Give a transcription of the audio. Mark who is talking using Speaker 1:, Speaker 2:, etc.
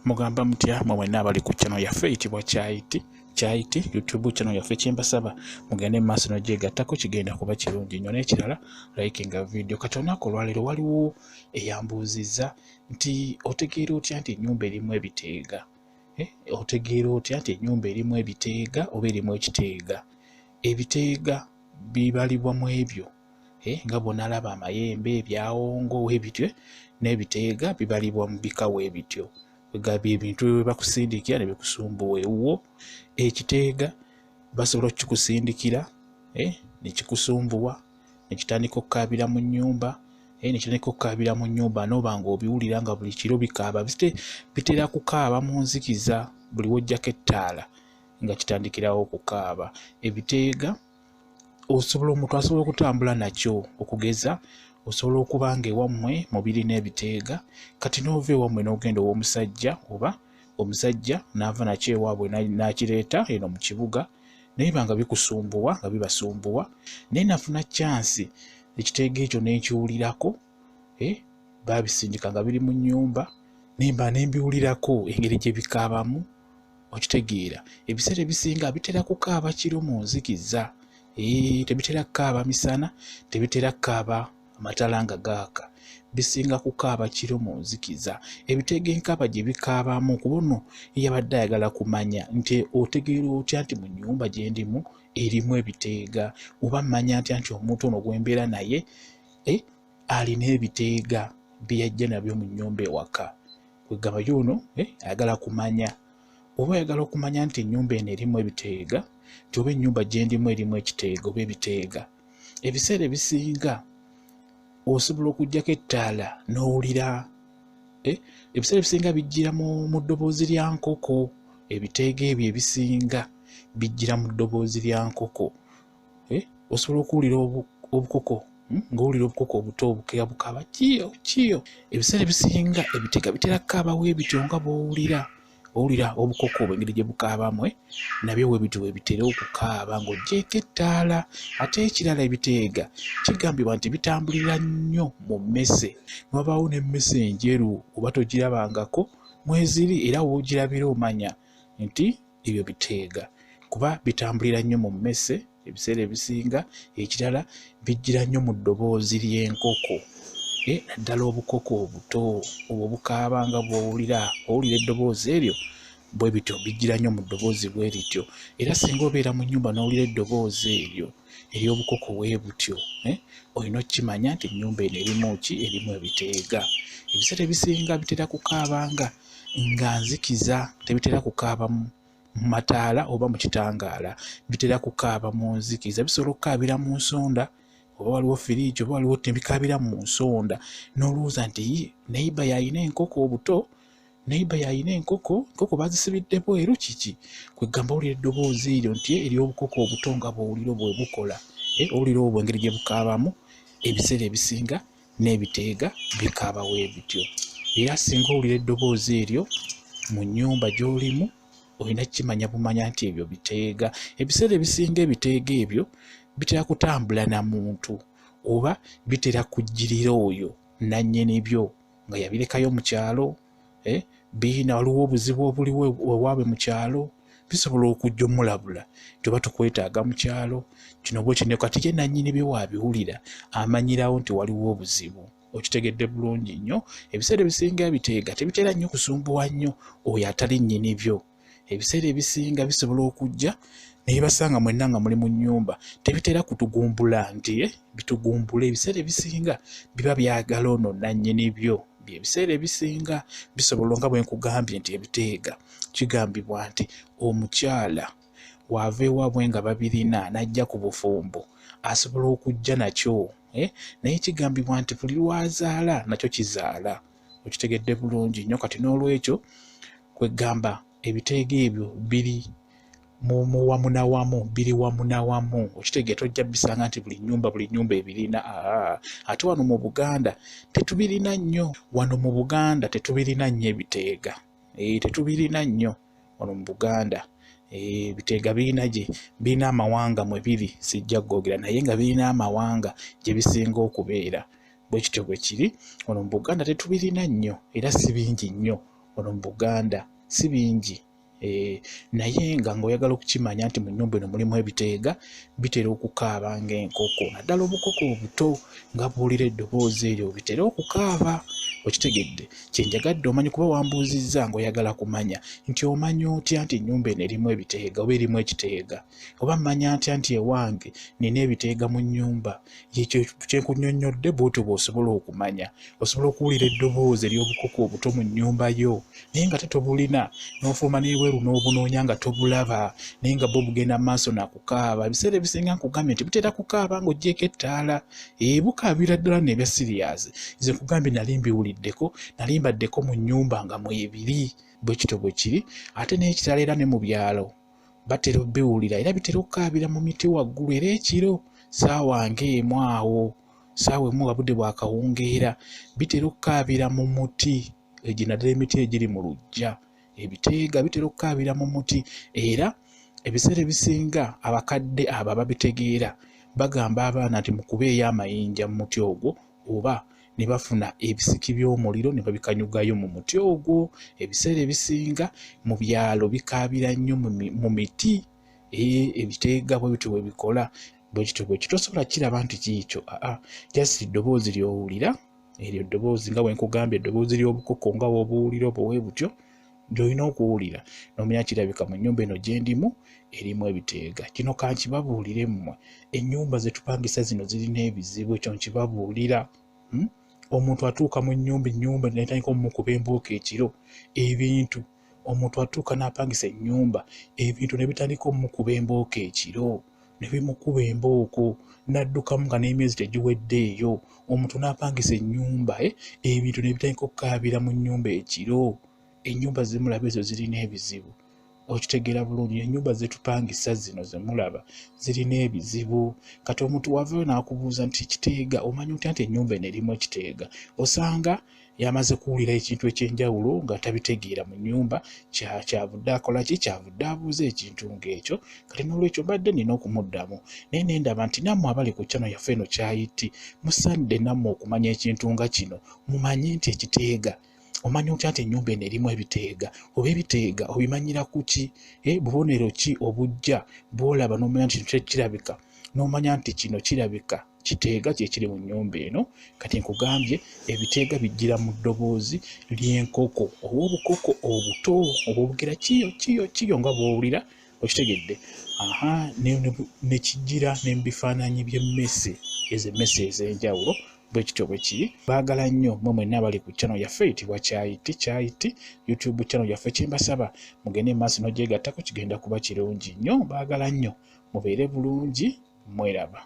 Speaker 1: Mugamba mutya mwenna abali ku channel yaffe eyitibwa Kyaiti YouTube channel yaffe kyembasaba mugende mu maaso n'ogyegattako kigenda kuba kirungi nnyo. N'ekirala likinga video. Kati olunaku olwaleero waliwo eyambuuzizza nti otegeera otya nti ennyumba erimu ebiteega? Otegeera otya nti ennyumba erimu ebiteega oba erimu ekiteega? Ebiteega bibalibwa mu ebyo nga bw'onalaba amayembe, ebyawongo ebityo, n'ebiteega bibalibwa mu bikawo ebityo. Gabi ebintu bye bakusindikira ne bikusumbuwa ewuwo. Ekiteega basobola okukikusindikira ne kikusumbuwa ne kitandika okukaabira mu nnyumba n'oba ng'obiwulira nga buli kiro bikaaba. Bitera kukaaba mu nzikiza buli w'oggyako ettaala nga kitandikirawo okukaaba. Ebiteega omuntu asobola okutambula nakyo, okugeza osobola okuba nga ewammwe mubiri n'ebiteega, kati n'ova ewammwe n'ogenda ow'omusajja oba omusajja n'ava nakyo ewaabwe n'akireeta eno mu kibuga naye banga bikusumbuwa nga bibasumbuwa, naye nafuna chance ekiteega ekyo n'enkiwulirako, babisindika nga biri mu nnyumba nemba nembiwulirako engeri gye bikaabamu. Okitegeera ebiseera ebisinga bitera kukaaba kiro mu nzikiza, tebitera kukaaba misana, tebitera kukaaba amatala nga gaaka, bisinga kukaaba kiro mu nzikiza. Ebiteega enkaaba gye bikaabamu kubono yabadde ayagala kumanya nti otegeera otya nti mu nnyumba gye ndimu erimu ebiteega, oba mmanya ntya nti omuntu ono gwembeera naye alina ebiteega byeyajja nabyo mu nnyumba ewaka. Kwegamba y'ono ayagala kumanya, oba ayagala okumanya nti ennyumba eno erimu ebiteega, nti oba ennyumba gye ndimu erimu ekiteega oba ebiteega. Ebiseera ebisinga osobola okuggyako ettaala n'owulira, ebiseera ebisinga bijjira mu ddoboozi lya nkoko. Ebiteega ebyo ebisinga bijjira mu ddoboozi lya nkoko. Osobola okuwulira obukoko ng'owulira obukoko obuto obukeera bukaaba kiyo kiyo. Ebiseera ebisinga ebiteega bitera kukaabawo ebityo nga bw'owulira obukoko obwo engeri gye bukaabamu, nabyo bwe bityo bwe bitera okukaaba ng'oggyeko ettaala. Ate ekirala ebiteega kigambibwa nti bitambulira nnyo mu mmese, wabaawo n'emmese enjeru oba togirabangako mweziri, era woogirabira omanya nti ebyo biteega kuba bitambulira nnyo mu mmese ebiseera ebisinga. Ekirala bijjira nnyo mu ddoboozi ly'enkoko, naddala obukoko obuto obwo bukaaba nga bw'owulira eddoboozi eryo bwe bityo bijjira nnyo mu ddoboozi bwe lityo. Era singa obeera mu nnyumba n'owulira eddoboozi eryo ery'obukoko bwe butyo, olina okukimanya nti ennyumba eno erimu ebiteega. Ebiseera ebisinga bitera kukaabanga nga nzikiza, tebitera kukaaba mu mataala oba mu kitangaala, bitera kukaaba mu nzikiza. Bisobola okukaabira mu nsonda, oba waliwo firiigi oba waliwo tebikaabira mu nsonda, n'olowooza nti neiba yalina enkoko obuto, neiba yalina enkoko bazisibidde bweru kiki. Kwegamba owulira eddoboozi eryo nti ery'obukoko obuto nga bw'owulira bwe bukola, owulira obwo engeri gye bukaabamu. Ebiseera ebisinga n'ebiteega bikaaba bwe bityo. Era singa owulira eddoboozi eryo mu nnyumba gy'olimu olina kimanya bumanya nti ebyo biteega. Ebiseera ebisinga ebiteega ebyo bitera kutambula na muntu oba bitera kujjirira oyo nannyini byo nga yabirekayo mu kyalo, waliwo obuzibu obuliwo ewaabwe mu kyalo, bisobola okujja omulabula nti oba tukwetaaga mu kyalo kino bwe kino, kati ye nannyini byo waabiwulira amanyirawo nti waliwo obuzibu. Okitegedde bulungi nnyo. Ebiseera ebisinga ebiteega tebitera nnyo kusumbuwa nnyo oyo atali nnyini byo. Ebiseera ebisinga bisobola okujja naye basanga mwenna nga muli mu nnyumba, tebitera kutugumbula nti bitugumbula. Ebiseera ebisinga biba byagala ono nannyini byo. Ebiseera ebisinga bisobola nga bwe nkugambye nti ebiteega kigambibwa nti omukyala wava ewaabwe nga babirina n'ajja ku bufumbo asobola okujja nakyo, naye kigambibwa nti buli lwazaala nakyo kizaala. Okitegedde bulungi nnyo. Kati n'olwekyo kwegamba ebiteega ebyo biri wamu na wamu, biri wamu na wamu. Okitegeera tojja bisanga nti buli nnyumba ebirina. Ate wano mu Buganda tetubirina nnyo. Wano mu Buganda tetubirina nnyo ebiteega. Tetubirina nnyo wano mu Buganda. Ebiteega birina amawanga mwe biri, sijja googera naye nga birina amawanga gye bisinga okubeera. Bwe kityo bwe kiri. Wano mu Buganda tetubirina nnyo era si bingi nnyo wano mu Buganda si bingi. Naye nga ng'oyagala okukimanya nti mu nnyumba eno mulimu ebiteega bitera okukaaba ng'enkoko, naddala obukoko obuto nga buwulira eddoboozi eryo bitera okukaaba. Okitegedde? Kyenjagadde omanyi kuba wambuuzizza ng'oyagala kumanya nti omanya otya nti ennyumba eno erimu ebiteega oba erimu ekiteega, oba mmanya ntya nti ewange nina ebiteega mu nnyumba? Yekyo kyenkunnyonnyodde bw'otyo bw'osobola okumanya. Osobola okuwulira eddoboozi ery'obukoko obuto mu nnyumba yo naye nga tobulina, n'ofuluma n'ebweru n'obunoonya nga tobulaba, naye nga bwo bugenda mu maaso nakukaaba. Ebiseera ebisinga nkugambye nti butera kukaaba ng'oggyeko ettaala. Bukaabira ddala n'ebya siriyasi. Nze nkugambye nali mbiwuliddeko, nali mbaddeko mu nnyumba nga mwebiri bwe kityo bwe kiri. Ate n'ekitala era ne mu byalo batera obbiwulira era bitera okukaabira mu miti waggulu, era ekiro ssaawa ng'emu awo, ssaawa emu nga budde bwakawungeera bitera okukaabira mu muti. Egyo naddala emiti egiri mu luggya, ebiteega bitera okukaabira mu muti. Era ebiseera ebisinga abakadde abo ababitegeera bagamba abaana nti mukubeeyo amayinja mu muti ogwo, oba ne bafuna ebisiki by'omuliro ne babikanyugayo mu muti ogwo. Ebiseera ebisinga mu byalo bikaabira nnyo mu miti. Ebiteega bwe bityo bwe bikola bwe kityo bwe kityo. Tosobola kiraba nti kiikyo, just eddoboozi ly'owulira, eryo eddoboozi nga bwe nkugambye eddoboozi ly'obukoko nga bw'obuwulira bwe butyo gy'olina okuwulira n'omanya kirabika mu nnyumba eno gye ndimu erimu ebiteega. Kino kankibabuulire mmwe, ennyumba ze tupangisa zino zirina ebizibu, ekyo nkibabuulira. Omuntu atuuka mu ennyumba netandika omukuba embooka ekiro, ebintu omuntu atuuka n'apangisa ennyumba ebintu ne bitandika omukuba embooka ekiro, ne bimukuba embooko n'addukamu nga n'emyezi tegiweddeeyo. Omuntu n'apangisa ennyumba ebintu ne bitandika okukaabira mu nnyumba ekiro. Ennyumba zemulaba ezo zirina ebizibu. Okitegeera bulungi, ennyumba zetupangisa zino zemulaba zirina ebizibu. Kati omuntu wavayo n'akubuuza nti kiteega, omanyi otya nti ennyumba eno erimu ekiteega? Osanga yamaze kuwulira ekintu ekyenjawulo nga tabitegeera mu nnyumba, kyavudde akola ki? Kyavudde abuuza ekintu ng'ekyo. Kati n'olwekyo mbadde nina okumuddamu naye ne ndaba nti nammwe abali ku channel yaffe eno Kyayiti musaanidde nammwe okumanya ekintu nga kino, mumanye nti ekiteega omanyi otya nti ennyumba eno erimu ebiteega, oba ebiteega obimanyira ku ki? Bubonero ki obujja bw'olaba n'omanya nti kino kirabika, n'omanya nti kino kirabika kiteega kye kiri mu nnyumba eno? Kati nkugambye ebiteega bijjira mu ddoboozi ly'enkoko oba obukoko obuto obwogera kiyo nga bw'owulira. Okitegedde? Ne kijjira ne mu bifaananyi by'emmese, ezo emmese ez'enjawulo bwe kityo bwe kiri. Baagala nnyo mmwe mwenna abali ku channel yaffe eyitibwa Kyayiti YouTube channel yaffe. Kyembasaba mugende mu maaso n'ogyegattako, kigenda kuba kirungi nnyo. Baagala nnyo mubeere bulungi, mweraba.